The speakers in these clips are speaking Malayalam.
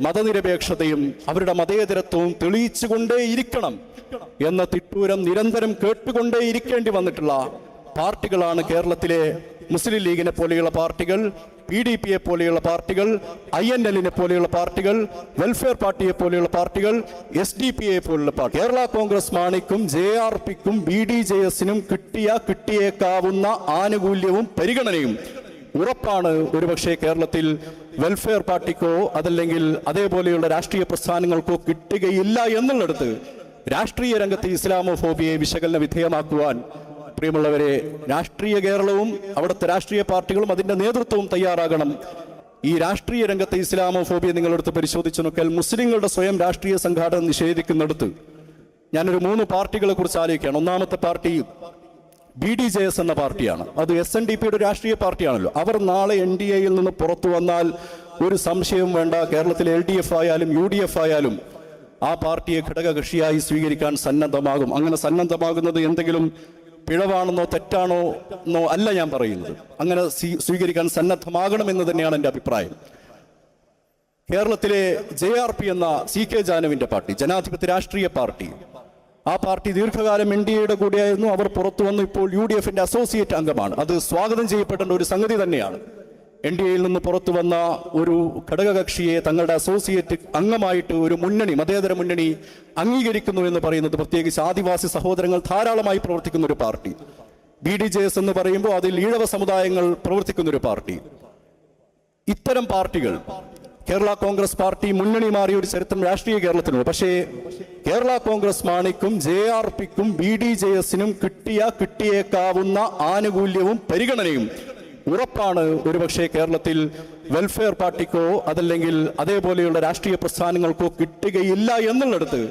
മതനിരപേക്ഷതയും അവരുടെ മതേതരത്വവും തെളിയിച്ചുകൊണ്ടേയിരിക്കണം എന്ന തിട്ടൂരം നിരന്തരം കേട്ടുകൊണ്ടേയിരിക്കേണ്ടി വന്നിട്ടുള്ള പാർട്ടികളാണ് കേരളത്തിലെ മുസ്ലിം ലീഗിനെ പോലെയുള്ള പാർട്ടികൾ, PDPയെ പോലെയുള്ള പാർട്ടികൾ, INLനെ പോലെയുള്ള പാർട്ടികൾ, വെൽഫെയർ പാർട്ടിയെ പോലെയുള്ള പാർട്ടികൾ, SDPയെ പോലുള്ള പാർട്ടി. കേരള കോൺഗ്രസ് മാണിക്കും JRPക്കും BDJSനും കിട്ടിയേക്കാവുന്ന ആനുകൂല്യവും പരിഗണനയും ഉറപ്പാണ് ഒരുപക്ഷെ കേരളത്തിൽ വെൽഫെയർ പാർട്ടിക്കോ അതല്ലെങ്കിൽ അതേപോലെയുള്ള രാഷ്ട്രീയ പ്രസ്ഥാനങ്ങൾക്കോ കിട്ടുകയില്ല എന്നുള്ളിടത്ത് രാഷ്ട്രീയ രംഗത്ത് ഇസ്ലാമോഫോബിയെ വിശകലന വിധേയമാക്കുവാൻ പ്രിയമുള്ളവരെ, രാഷ്ട്രീയ കേരളവും അവിടുത്തെ രാഷ്ട്രീയ പാർട്ടികളും അതിന്റെ നേതൃത്വവും തയ്യാറാകണം. ഈ രാഷ്ട്രീയ രംഗത്തെ ഇസ്ലാമോഫോബിയെ നിങ്ങളെടുത്ത് പരിശോധിച്ചു നോക്കിയാൽ മുസ്ലിങ്ങളുടെ സ്വയം രാഷ്ട്രീയ സംഘാടനം നിഷേധിക്കുന്നിടത്ത് ഞാനൊരു 3 പാർട്ടികളെ കുറിച്ച് ആലോചിക്കുകയാണ്. ഒന്നാമത്തെ പാർട്ടി BDJS എന്ന പാർട്ടിയാണ്. അത് SNDPയുടെ രാഷ്ട്രീയ പാർട്ടിയാണല്ലോ. അവർ നാളെ NDAയിൽ നിന്ന് പുറത്തു വന്നാൽ ഒരു സംശയവും വേണ്ട, കേരളത്തിലെ LDF ആയാലും UDF ആയാലും ആ പാർട്ടിയെ ഘടകകക്ഷിയായി സ്വീകരിക്കാൻ സന്നദ്ധമാകും. അങ്ങനെ സന്നദ്ധമാകുന്നത് എന്തെങ്കിലും പിഴവാണെന്നോ തെറ്റാണോ എന്നോ അല്ല ഞാൻ പറയുന്നത്. അങ്ങനെ സ്വീകരിക്കാൻ സന്നദ്ധമാകണമെന്ന് തന്നെയാണ് എൻ്റെ അഭിപ്രായം. കേരളത്തിലെ JRP എന്ന CK ജാനുവിൻ്റെ പാർട്ടി, ജനാധിപത്യ രാഷ്ട്രീയ പാർട്ടി, ആ പാർട്ടി ദീർഘകാലം NDAയുടെ കൂടെയായിരുന്നു. അവർ പുറത്തു വന്നു ഇപ്പോൾ UDFന്റെ അസോസിയേറ്റ് അംഗമാണ്. അത് സ്വാഗതം ചെയ്യപ്പെടേണ്ട ഒരു സംഗതി തന്നെയാണ്. NDAയിൽ നിന്ന് പുറത്തു വന്ന ഒരു ഘടകകക്ഷിയെ തങ്ങളുടെ അസോസിയേറ്റ് അംഗമായിട്ട് ഒരു മുന്നണി, മതേതര മുന്നണി അംഗീകരിക്കുന്നു എന്ന് പറയുന്നത്, പ്രത്യേകിച്ച് ആദിവാസി സഹോദരങ്ങൾ ധാരാളമായി പ്രവർത്തിക്കുന്ന ഒരു പാർട്ടി. BDJS എന്ന് പറയുമ്പോൾ അതിൽ ഈഴവ സമുദായങ്ങൾ പ്രവർത്തിക്കുന്ന ഒരു പാർട്ടി. ഇത്തരം പാർട്ടികൾ, കേരള കോൺഗ്രസ് പാർട്ടി മുന്നണി മാറിയ ഒരു ചരിത്രം രാഷ്ട്രീയ കേരളത്തിനുണ്ട്. പക്ഷേ കേരള കോൺഗ്രസ് മാണിക്കും JRPക്കും BDJSനും കിട്ടിയേക്കാവുന്ന ആനുകൂല്യവും പരിഗണനയും ഉറപ്പാണ് ഒരുപക്ഷെ കേരളത്തിൽ വെൽഫെയർ പാർട്ടിക്കോ അതല്ലെങ്കിൽ അതേപോലെയുള്ള രാഷ്ട്രീയ പ്രസ്ഥാനങ്ങൾക്കോ കിട്ടുകയില്ല എന്നുള്ളിടത്ത്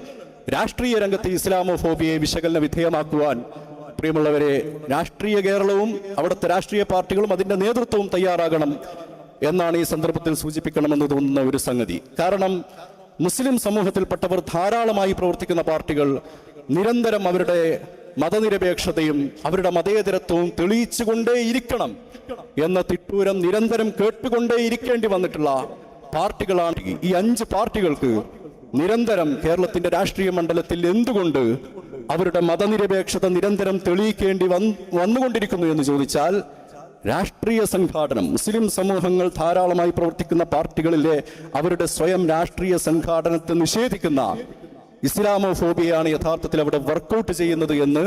രാഷ്ട്രീയ രംഗത്ത് ഇസ്ലാമോഫോബിയെ വിശകലന വിധേയമാക്കുവാൻ പ്രിയമുള്ളവരെ, രാഷ്ട്രീയ കേരളവും അവിടുത്തെ രാഷ്ട്രീയ പാർട്ടികളും അതിന്റെ നേതൃത്വവും തയ്യാറാകണം എന്നാണ് ഈ സന്ദർഭത്തിൽ സൂചിപ്പിക്കണമെന്ന് തോന്നുന്ന ഒരു സംഗതി. കാരണം മുസ്ലിം സമൂഹത്തിൽപ്പെട്ടവർ ധാരാളമായി പ്രവർത്തിക്കുന്ന പാർട്ടികൾ നിരന്തരം അവരുടെ മതനിരപേക്ഷതയും അവരുടെ മതേതരത്വവും തെളിയിച്ചുകൊണ്ടേയിരിക്കണം എന്ന തിട്ടൂരം നിരന്തരം കേട്ടുകൊണ്ടേയിരിക്കേണ്ടി വന്നിട്ടുള്ള പാർട്ടികളാണ്. ഈ 5 പാർട്ടികൾക്ക് നിരന്തരം കേരളത്തിന്റെ രാഷ്ട്രീയ മണ്ഡലത്തിൽ എന്തുകൊണ്ട് അവരുടെ മതനിരപേക്ഷത നിരന്തരം തെളിയിക്കേണ്ടി വന്നുകൊണ്ടിരിക്കുന്നു എന്ന് ചോദിച്ചാൽ, രാഷ്ട്രീയ സംഘാടനം, മുസ്ലിം സമൂഹങ്ങൾ ധാരാളമായി പ്രവർത്തിക്കുന്ന പാർട്ടികളിലെ അവരുടെ സ്വയം രാഷ്ട്രീയ സംഘാടനത്തെ നിഷേധിക്കുന്ന ഇസ്ലാമോഫോബിയയാണ് യഥാർത്ഥത്തിൽ അവിടെ വർക്കൗട്ട് ചെയ്യുന്നത് എന്ന്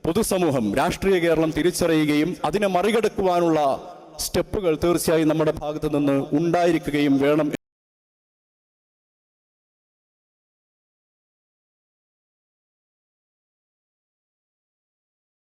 പൊതുസമൂഹം, രാഷ്ട്രീയ കേരളം തിരിച്ചറിയുകയും അതിനെ മറികടക്കുവാനുള്ള സ്റ്റെപ്പുകൾ തീർച്ചയായും നമ്മുടെ ഭാഗത്ത് നിന്ന് ഉണ്ടായിരിക്കുകയും വേണം.